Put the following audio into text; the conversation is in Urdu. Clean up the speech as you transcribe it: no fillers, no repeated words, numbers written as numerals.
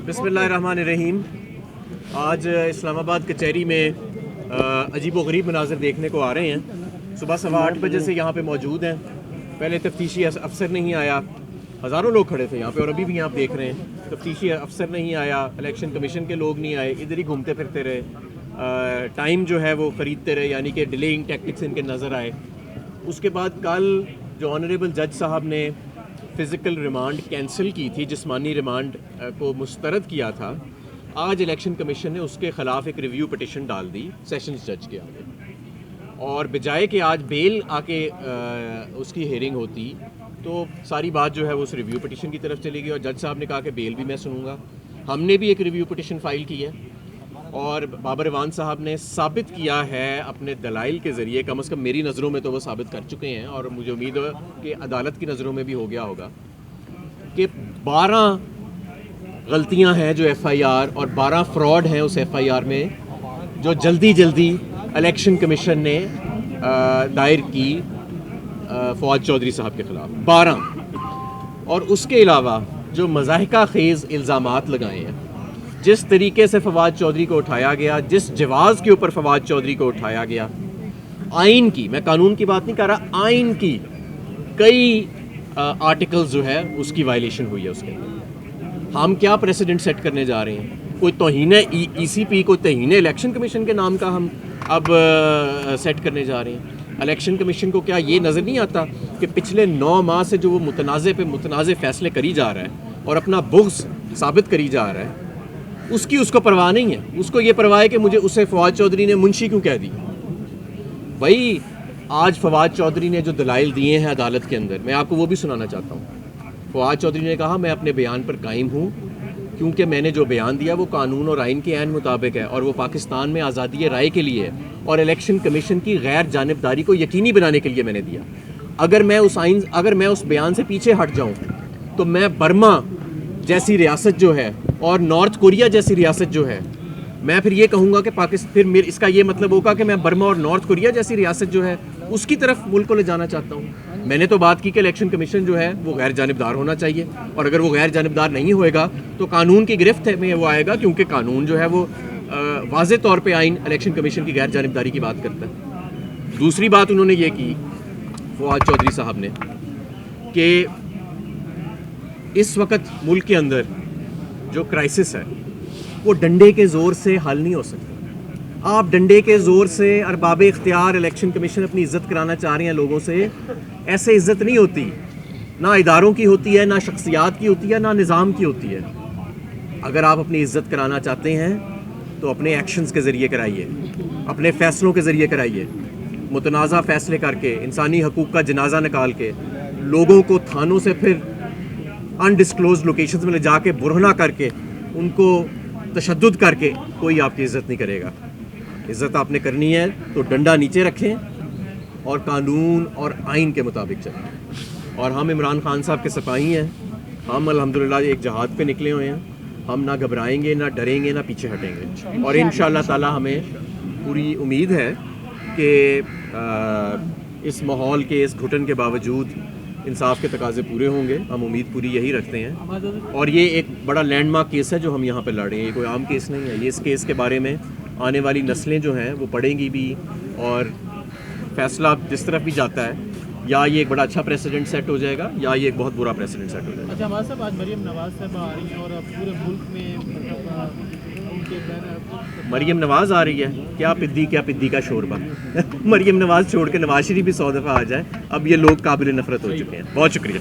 بسم اللہ الرحمن الرحیم۔ آج اسلام آباد کچہری میں عجیب و غریب مناظر دیکھنے کو آ رہے ہیں۔ صبح 8:15 بجے سے یہاں پہ موجود ہیں۔ پہلے تفتیشی افسر نہیں آیا، ہزاروں لوگ کھڑے تھے یہاں پہ، اور ابھی بھی آپ دیکھ رہے ہیں تفتیشی افسر نہیں آیا، الیکشن کمیشن کے لوگ نہیں آئے، ادھر ہی گھومتے پھرتے رہے، ٹائم جو ہے وہ خریدتے رہے، یعنی کہ ڈیلیئنگ ٹیکٹکس ان کے نظر آئے۔ اس کے بعد کل جو آنریبل جج صاحب نے فزیکل ریمانڈ کینسل کی تھی، جسمانی ریمانڈ کو مسترد کیا تھا، آج الیکشن کمیشن نے اس کے خلاف ایک ریویو پٹیشن ڈال دی سیشنز جج کے آگے، اور بجائے کہ آج بیل آ کے اس کی ہیئرنگ ہوتی تو ساری بات جو ہے وہ اس ریویو پٹیشن کی طرف چلی گئی، اور جج صاحب نے کہا کہ بیل بھی میں سنوں گا۔ ہم نے بھی ایک ریویو پٹیشن فائل کی ہے، اور بابر اعوان صاحب نے ثابت کیا ہے اپنے دلائل کے ذریعے، کم از کم میری نظروں میں تو وہ ثابت کر چکے ہیں، اور مجھے امید ہے کہ عدالت کی نظروں میں بھی ہو گیا ہوگا، کہ 12 غلطیاں ہیں جو ایف آئی آر اور 12 فراڈ ہیں اس ایف آئی آر میں، جو جلدی الیکشن کمیشن نے دائر کی فواد چودھری صاحب کے خلاف 12، اور اس کے علاوہ جو مضحکہ خیز الزامات لگائے ہیں، جس طریقے سے فواد چودھری کو اٹھایا گیا، جس جواز کے اوپر فواد چودھری کو اٹھایا گیا، آئین کی، میں قانون کی بات نہیں کر رہا، آئین کی کئی آرٹیکلز جو ہے اس کی وائلیشن ہوئی ہے اس کے اندر۔ ہم کیا پریسیڈنٹ سیٹ کرنے جا رہے ہیں؟ کوئی توہین ای سی پی، کوئی توہین الیکشن کمیشن کے نام کا ہم اب سیٹ کرنے جا رہے ہیں؟ الیکشن کمیشن کو کیا یہ نظر نہیں آتا کہ پچھلے 9 ماہ سے جو وہ متنازع پہ متنازع فیصلے کری جا رہا ہے اور اپنا بغض ثابت کری جا رہا ہے، اس کو پرواہ نہیں ہے؟ اس کو یہ پرواہ ہے کہ مجھے اسے فواد چودھری نے منشی کیوں کہہ دی؟ بھائی آج فواد چودھری نے جو دلائل دیے ہیں عدالت کے اندر، میں آپ کو وہ بھی سنانا چاہتا ہوں۔ فواد چودھری نے کہا میں اپنے بیان پر قائم ہوں، کیونکہ میں نے جو بیان دیا وہ قانون اور آئین کے عین مطابق ہے، اور وہ پاکستان میں آزادی رائے کے لیے ہے، اور الیکشن کمیشن کی غیر جانبداری کو یقینی بنانے کے لیے میں نے دیا۔ اگر میں اس بیان سے پیچھے ہٹ جاؤں تو میں برما جیسی ریاست جو ہے اور نارتھ کوریا جیسی ریاست جو ہے، میں پھر یہ کہوں گا کہ پھر اس کا یہ مطلب ہوگا کہ میں برما اور نارتھ کوریا جیسی ریاست جو ہے اس کی طرف ملک کو لے جانا چاہتا ہوں۔ میں نے تو بات کی کہ الیکشن کمیشن جو ہے وہ غیر جانبدار ہونا چاہیے، اور اگر وہ غیر جانبدار نہیں ہوئے گا تو قانون کی گرفت میں وہ آئے گا، کیونکہ قانون جو ہے وہ واضح طور پہ آئین الیکشن کمیشن کی غیر جانبداری کی بات کرتا ہے۔ دوسری بات انہوں نے یہ کی فواد چودھری صاحب نے کہ اس وقت ملک کے اندر جو کرائسس ہے وہ ڈنڈے کے زور سے حل نہیں ہو سکتا۔ آپ ڈنڈے کے زور سے ارباب اختیار الیکشن کمیشن اپنی عزت کرانا چاہ رہے ہیں لوگوں سے، ایسے عزت نہیں ہوتی، نہ اداروں کی ہوتی ہے، نہ شخصیات کی ہوتی ہے، نہ نظام کی ہوتی ہے۔ اگر آپ اپنی عزت کرانا چاہتے ہیں تو اپنے ایکشنز کے ذریعے کرائیے، اپنے فیصلوں کے ذریعے کرائیے، متنازع فیصلے کر کے، انسانی حقوق کا جنازہ نکال کے، لوگوں کو تھانوں سے پھر انڈسکلوز لوکیشنز میں لے جا کے برہنہ کر کے، ان کو تشدد کر کے کوئی آپ کی عزت نہیں کرے گا۔ عزت آپ نے کرنی ہے تو ڈنڈا نیچے رکھیں اور قانون اور آئین کے مطابق چلیں۔ اور ہم عمران خان صاحب کے سپاہی ہیں، ہم الحمدللہ ایک جہاد پہ نکلے ہوئے ہیں، ہم نہ گھبرائیں گے، نہ ڈریں گے، نہ پیچھے ہٹیں گے، اور انشاءاللہ تعالی ہمیں پوری امید ہے کہ اس ماحول کے، اس گھٹن کے باوجود انصاف کے تقاضے پورے ہوں گے۔ ہم امید پوری یہی رکھتے ہیں، اور یہ ایک بڑا لینڈ مارک کیس ہے جو ہم یہاں پہ لڑ رہے ہیں، یہ کوئی عام کیس نہیں ہے۔ یہ اس کیس کے بارے میں آنے والی نسلیں جو ہیں وہ پڑھیں گی بھی، اور فیصلہ جس طرف بھی جاتا ہے، یا یہ ایک بڑا اچھا پریسیڈنٹ سیٹ ہو جائے گا، یا یہ ایک بہت برا پریسیڈنٹ سیٹ ہو جائے گا۔ اچھا ہمارے صاحب، آج مریم نواز صاحب آ رہی ہیں اور پورے ملک میں ان کے مریم نواز آ رہی ہے، کیا پدی کا شوربہ مریم نواز چھوڑ کے نواز شریف بھی 100 دفعہ آ جائے، اب یہ لوگ قابل نفرت ہو چکے ہیں۔ بہت شکریہ۔